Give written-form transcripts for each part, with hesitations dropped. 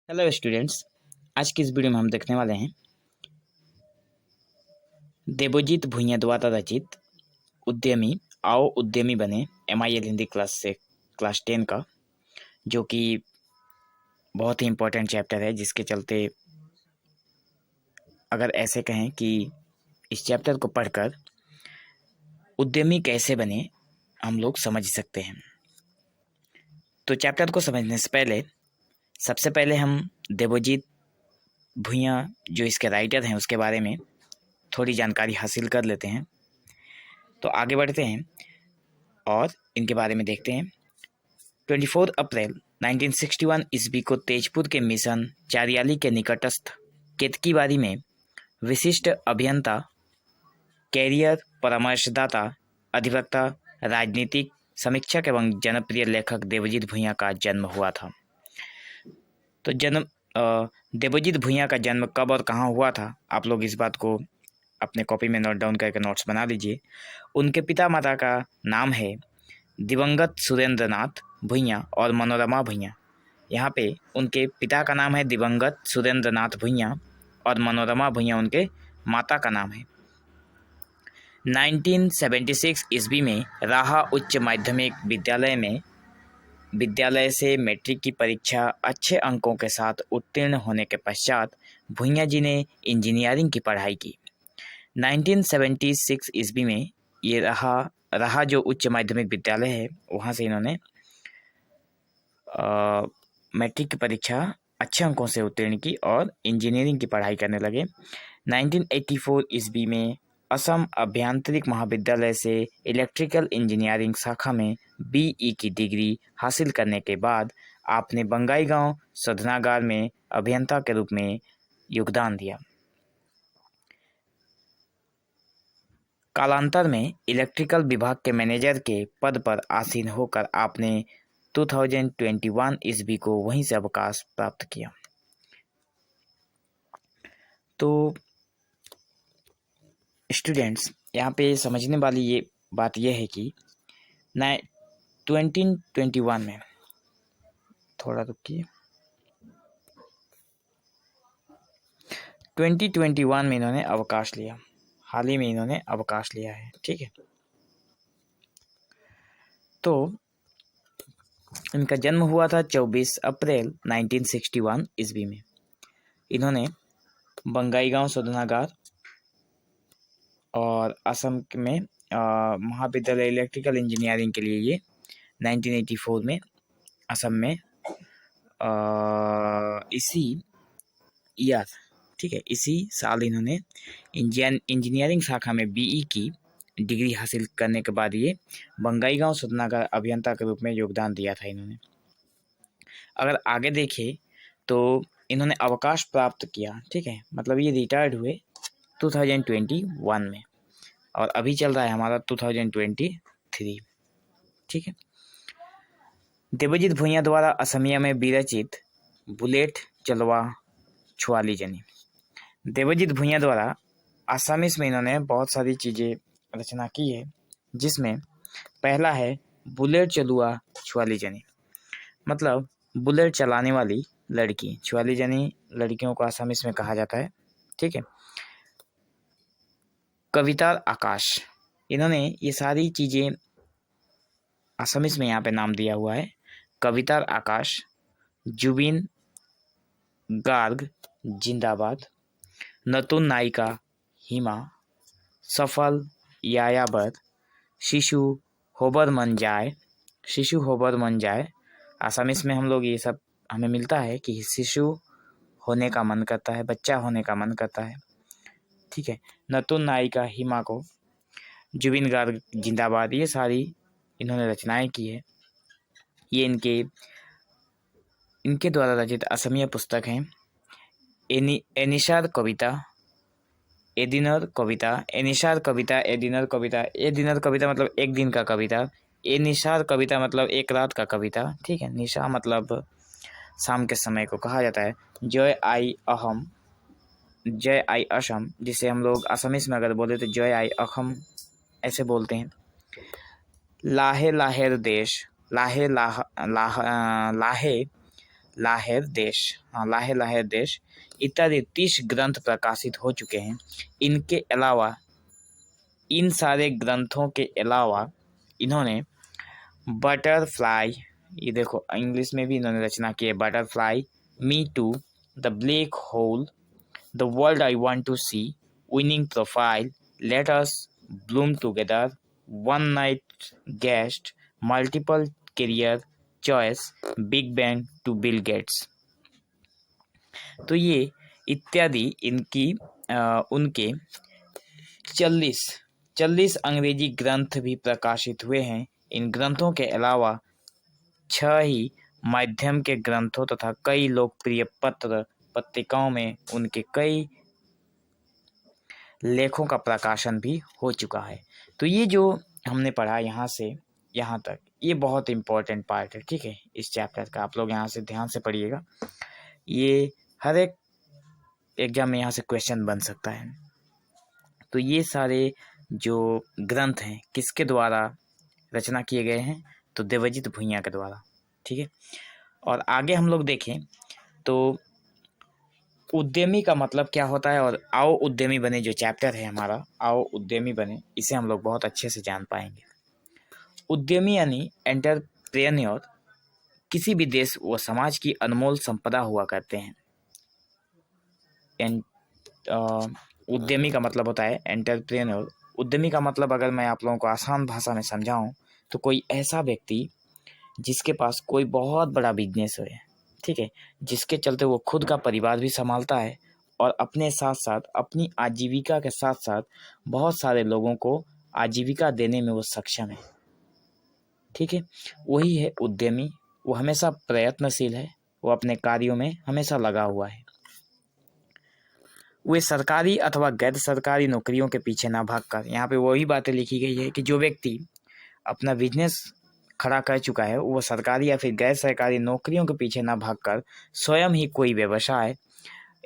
Hello students. आज की इस वीडियो में हम देखने वाले हैं देवजीत भुइयां द्वारा रचित उद्यमी आओ उद्यमी बने MIL हिंदी क्लास 10 का, जो कि बहुत ही इम्पोर्टेंट चैप्टर है, जिसके चलते अगर ऐसे कहें कि इस चैप्टर को पढ़कर उद्यमी कैसे बने हम लोग समझ सकते हैं। तो चैप्टर को समझने से पहले सबसे पहले हम देवजीत भुइयां जो इसके राइटर हैं उसके बारे में थोड़ी जानकारी हासिल कर लेते हैं। तो आगे बढ़ते हैं और इनके बारे में देखते हैं। 24 अप्रैल 1961 ईस्वी को तेजपुर के मिशन चारियाली के निकटस्थ केतकीबाड़ी में विशिष्ट अभियंता, कैरियर परामर्शदाता, अधिवक्ता, राजनीतिक समीक्षक एवं जनप्रिय लेखक देवजीत भुइयां का जन्म हुआ था। तो देवजीत भुइयां का जन्म कब और कहाँ हुआ था, आप लोग इस बात को अपने कॉपी में नोट डाउन करके नोट्स बना लीजिए। उनके पिता माता का नाम है दिवंगत सुरेंद्रनाथ भुइयां और मनोरमा भुइयां। यहाँ पे उनके पिता का नाम है दिवंगत सुरेंद्रनाथ भुइयां और मनोरमा भुइयां उनके माता का नाम है। 1976 ईस्वी में राहा उच्च माध्यमिक विद्यालय से मैट्रिक की परीक्षा अच्छे अंकों के साथ उत्तीर्ण होने के पश्चात भुइयां जी ने इंजीनियरिंग की पढ़ाई की। 1976 ईस्वी में ये रहा जो उच्च माध्यमिक विद्यालय है, वहाँ से इन्होंने मैट्रिक की परीक्षा अच्छे अंकों से उत्तीर्ण की और इंजीनियरिंग की पढ़ाई करने लगे। 1984 ईस्वी में असम अभियांत्रिक महाविद्यालय से इलेक्ट्रिकल इंजीनियरिंग शाखा में BE की डिग्री हासिल करने के बाद आपने बंगाईगांव शोधनागार में अभियंता के रूप में योगदान दिया। कालांतर में इलेक्ट्रिकल विभाग के मैनेजर के पद पर आसीन होकर आपने 2021 ईस्वी को वहीं से अवकाश प्राप्त किया। तो स्टूडेंट्स, यहाँ पे समझने वाली ये बात यह है कि 2021 में, थोड़ा रुकिए, 2021 में इन्होंने अवकाश लिया। हाल ही में इन्होंने अवकाश लिया है, ठीक है। तो इनका जन्म हुआ था 24 अप्रैल 1961 ईस्वी में। इन्होंने बंगाईगांव शोधनागार और असम में महाविद्यालय इलेक्ट्रिकल इंजीनियरिंग के लिए ये 1984 में असम में इसी ईयर, ठीक है, इसी साल इन्होंने इंजीनियरिंग शाखा में BE की डिग्री हासिल करने के बाद ये बंगाईगांव शोधनागार अभियंता के रूप में योगदान दिया था इन्होंने। अगर आगे देखें तो इन्होंने अवकाश प्राप्त किया, ठीक है, मतलब ये रिटायर्ड हुए 2021 में और अभी चल रहा है हमारा 2023, ठीक है। देवजीत भुइयां द्वारा असमिया में विरचित बुलेट चलवा छुआली जनी। देवजीत भुइयां द्वारा आसामीज में इन्होंने बहुत सारी चीज़ें रचना की है, जिसमें पहला है बुलेट चलुआ छुआली जनी, मतलब बुलेट चलाने वाली लड़की। छुआली जनी लड़कियों को आसामीज में कहा जाता है, ठीक है। कवितार आकाश, इन्होंने ये सारी चीज़ें आसामीज में यहाँ पे नाम दिया हुआ है। कवितार आकाश, जुबिन गार्ग जिंदाबाद, नतुन नायिका हिमा, सफल यायाबर, शिशु होबर मन जाए। आसामीज में हम लोग ये सब हमें मिलता है कि शिशु होने का मन करता है, बच्चा होने का मन करता है, ठीक है। नतुन नायिका हिमा को, जुबिन गार्ग जिंदाबाद, ये सारी इन्होंने रचनाएं की है। ये इनके द्वारा रचित असमिया पुस्तक हैं एनिशार कविता, एदिनर कविता मतलब एक दिन का कविता, एनिशार कविता मतलब एक रात का कविता, ठीक है। निशा मतलब शाम के समय को कहा जाता है। जय आई असम, जिसे हम लोग असमीज में अगर बोले तो जय आई अखम ऐसे बोलते हैं। लाहे लाहेर देश, लाहे लाहेर देश, हाँ लाहेर लाहेर देश इत्यादि 30 ग्रंथ प्रकाशित हो चुके हैं। इनके अलावा, इन सारे ग्रंथों के अलावा इन्होंने बटरफ्लाई, ये देखो इंग्लिश में भी इन्होंने रचना की है, butterfly, me too, the black hole, the world I want to see, winning profile, let us bloom together, one night guest, multiple career choice, big bang to Bill Gates. तो ये इत्यादि इनकी उनके 40 अंग्रेजी ग्रंथ भी प्रकाशित हुए हैं। इन ग्रंथों के अलावा 6 ही माध्यम के ग्रंथों तथा कई लोकप्रिय पत्र पत्रिकाओं में उनके कई लेखों का प्रकाशन भी हो चुका है। तो ये जो हमने पढ़ा यहाँ से यहाँ तक, ये बहुत इम्पोर्टेंट पार्ट है, ठीक है, इस चैप्टर का। आप लोग यहाँ से ध्यान से पढ़िएगा, ये हर एक एग्जाम में यहाँ से क्वेश्चन बन सकता है। तो ये सारे जो ग्रंथ हैं किसके द्वारा रचना किए गए हैं? तो देवजीत भुइयां के द्वारा, ठीक है। और आगे हम लोग देखें तो उद्यमी का मतलब क्या होता है, और आओ उद्यमी बने जो चैप्टर है हमारा, आओ उद्यमी बने, इसे हम लोग बहुत अच्छे से जान पाएंगे। उद्यमी यानी एंटरप्रेन्योर किसी भी देश व समाज की अनमोल संपदा हुआ करते हैं। उद्यमी का मतलब होता है एंटरप्रेन्योर। उद्यमी का मतलब अगर मैं आप लोगों को आसान भाषा में समझाऊं तो कोई ऐसा व्यक्ति जिसके पास कोई बहुत बड़ा बिजनेस है, ठीक है, जिसके चलते वो खुद का परिवार भी संभालता है और अपने साथ साथ अपनी आजीविका के साथ साथ बहुत सारे लोगों को आजीविका देने में वो सक्षम है, ठीक है, वही है उद्यमी। वो हमेशा प्रयत्नशील है, वो अपने कार्यों में हमेशा लगा हुआ है। वे सरकारी अथवा गैर सरकारी नौकरियों के पीछे ना भागकर, यहाँ पे वही बातें लिखी गई है कि जो व्यक्ति अपना बिजनेस खड़ा कर चुका है वो सरकारी या फिर गैर सरकारी नौकरियों के पीछे ना भागकर स्वयं ही कोई व्यवसाय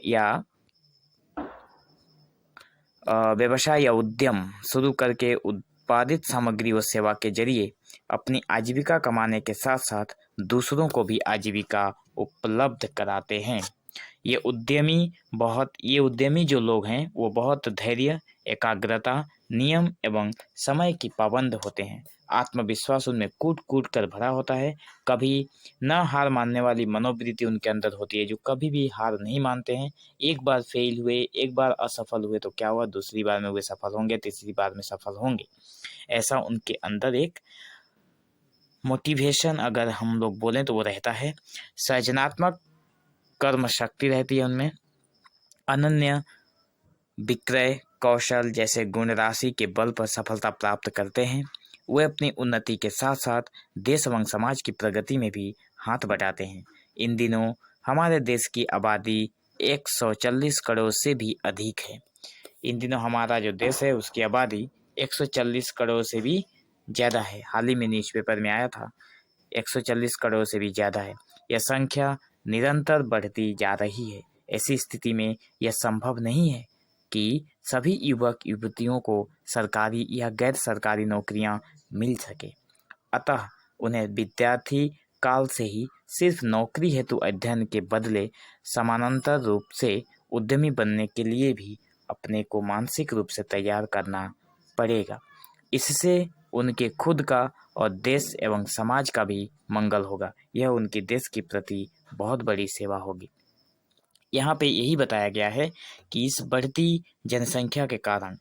या उद्यम शुरू करके उत्पादित सामग्री व सेवा के जरिए अपनी आजीविका कमाने के साथ साथ दूसरों को भी आजीविका उपलब्ध कराते हैं। ये उद्यमी जो लोग हैं वो बहुत धैर्य, एकाग्रता, नियम एवं समय की पाबंद होते हैं। आत्मविश्वास उनमें कूट कूट कर भरा होता है। कभी न हार मानने वाली मनोवृत्ति उनके अंदर होती है, जो कभी भी हार नहीं मानते हैं। एक बार फेल हुए, एक बार असफल हुए तो क्या हुआ, दूसरी बार में वे सफल होंगे, तीसरी बार में सफल होंगे। ऐसा उनके अंदर एक मोटिवेशन अगर हम लोग बोलें तो वो रहता है। सृजनात्मक कर्म शक्ति रहती है उनमें। अनन्य विक्रय कौशल जैसे गुण राशि के बल पर सफलता प्राप्त करते हैं। वे अपनी उन्नति के साथ साथ देश एवं समाज की प्रगति में भी हाथ बटाते हैं। इन दिनों हमारे देश की आबादी 140 करोड़ से भी अधिक है। इन दिनों हमारा जो देश है उसकी आबादी 140 करोड़ से भी ज़्यादा है। हाल ही में न्यूज़पेपर में आया था, 140 करोड़ से भी ज़्यादा है। यह संख्या निरंतर बढ़ती जा रही है। ऐसी स्थिति में यह संभव नहीं है कि सभी युवक युवतियों को सरकारी या गैर सरकारी नौकरियां मिल सके। अतः उन्हें विद्यार्थी काल से ही सिर्फ नौकरी हेतु अध्ययन के बदले समानांतर रूप से उद्यमी बनने के लिए भी अपने को मानसिक रूप से तैयार करना पड़ेगा। इससे उनके खुद का और देश एवं समाज का भी मंगल होगा। यह उनके देश के प्रति बहुत बड़ी सेवा होगी। यहाँ पे यही बताया गया है कि इस बढ़ती जनसंख्या के कारण,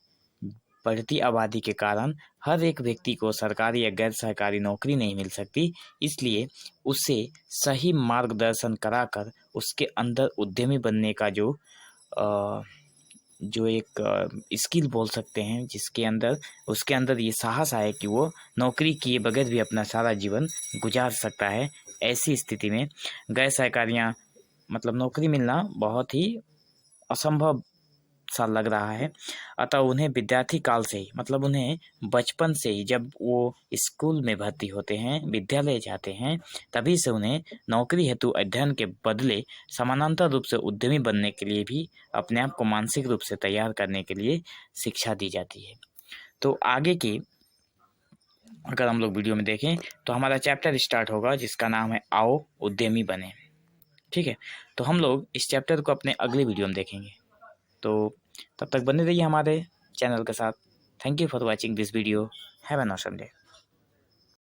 बढ़ती आबादी के कारण हर एक व्यक्ति को सरकारी या गैर सरकारी नौकरी नहीं मिल सकती। इसलिए उसे सही मार्गदर्शन कराकर उसके अंदर उद्यमी बनने का जो एक स्किल बोल सकते हैं, जिसके अंदर उसके अंदर ये साहस आए कि वो नौकरी किए बगैर भी अपना सारा जीवन गुजार सकता है। ऐसी स्थिति में गैर सरकारियाँ मतलब नौकरी मिलना बहुत ही असंभव सा लग रहा है। अतः उन्हें विद्यार्थी काल से ही, मतलब उन्हें बचपन से ही, जब वो स्कूल में भर्ती होते हैं, विद्यालय जाते हैं, तभी से उन्हें नौकरी हेतु अध्ययन के बदले समानांतर रूप से उद्यमी बनने के लिए भी अपने आप को मानसिक रूप से तैयार करने के लिए शिक्षा दी जाती है। तो आगे की अगर हम लोग वीडियो में देखें तो हमारा चैप्टर स्टार्ट होगा जिसका नाम है आओ उद्यमी बने। ठीक है, तो हम लोग इस चैप्टर को अपने अगले वीडियो में देखेंगे। तो तब तक बने रहिए हमारे चैनल के साथ। Thank you for watching this video. Have an awesome day.